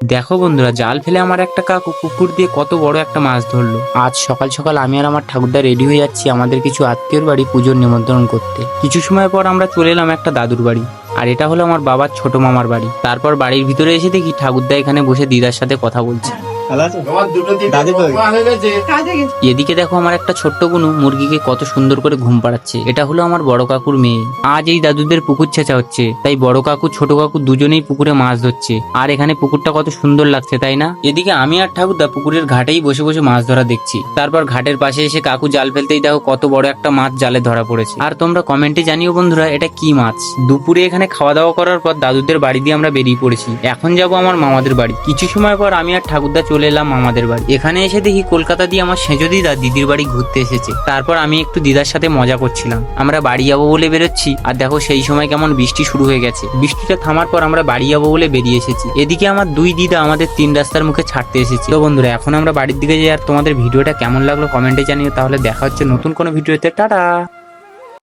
দেখো বন্ধুরা, জাল ফেলে আমার একটা কাকু পুকুর দিয়ে কত বড় একটা মাছ ধরলো। আজ সকাল সকাল আমি আর আমার ঠাকুরদা রেডি হয়ে যাচ্ছি আমাদের কিছু আত্মীয়র বাড়ি পুজোর নিমন্ত্রণ করতে। কিছু সময় পর আমরা চলে এলাম একটা দাদুর বাড়ি, আর এটা হলো আমার বাবার ছোট মামার বাড়ি। তারপর বাড়ির ভিতরে এসে দেখি ঠাকুরদা এখানে বসে দিদার সাথে কথা বলছে। এদিকে দেখো আমার একটা ছোট্ট বুনু মুরগিকে কত সুন্দর করে ঘুম পাড়াচ্ছে। এটা হলো আমার বড় কাকুর মেয়ে। আজ এই দাদুদের পুকুর ছেঁচা হচ্ছে, তাই বড় কাকু ছোট কাকু দুজনেই পুকুরে মাছ ধরছে। আর এখানে পুকুরটা কত সুন্দর লাগছে, তাই না? এদিকে আমি আর ঠাকুরদা পুকুরের ঘাটেই বসে বসে মাছ ধরা দেখছি। তারপর ঘাটের পাশে এসে কাকু জাল ফেলতেই দেখো কত বড় একটা মাছ জালে ধরা পড়েছে। আর তোমরা কমেন্টে জানিও বন্ধুরা, এটা কি মাছ। দুপুরে এখানে খাওয়া দাওয়া করার পর দাদুদের বাড়ি দিয়ে আমরা বেরিয়ে পড়েছি। এখন যাব আমার মামাদের বাড়ি। কিছু সময় পর আমি আর ঠাকুরদা চলে এলাম মামাদের বাড়ি। এখানে এসে দেখি কলকাতা দিয়ে আমার সেজো দিদা দিদির বাড়ি ঘুরতে এসেছে। তারপর আমি একটু দিদার সাথে মজা করছিলাম। আমরা বাড়ি যাবো বলে বেরোচ্ছি, আর দেখো সেই সময় কেমন বৃষ্টি শুরু হয়ে গেছে। বৃষ্টিটা থামার পর আমরা বাড়ি যাবো বলে বেরিয়ে এসেছি। এদিকে আমার দুই দিদা আমাদের 3 রাস্তার মুখে ছাড়তে এসেছি। তো বন্ধুরা, এখন আমরা বাড়ির দিকে যাই। আর তোমাদের ভিডিওটা কেমন লাগলো কমেন্টে জানিও। তাহলে দেখা হচ্ছে নতুন কোনো ভিডিওতে। টাটা।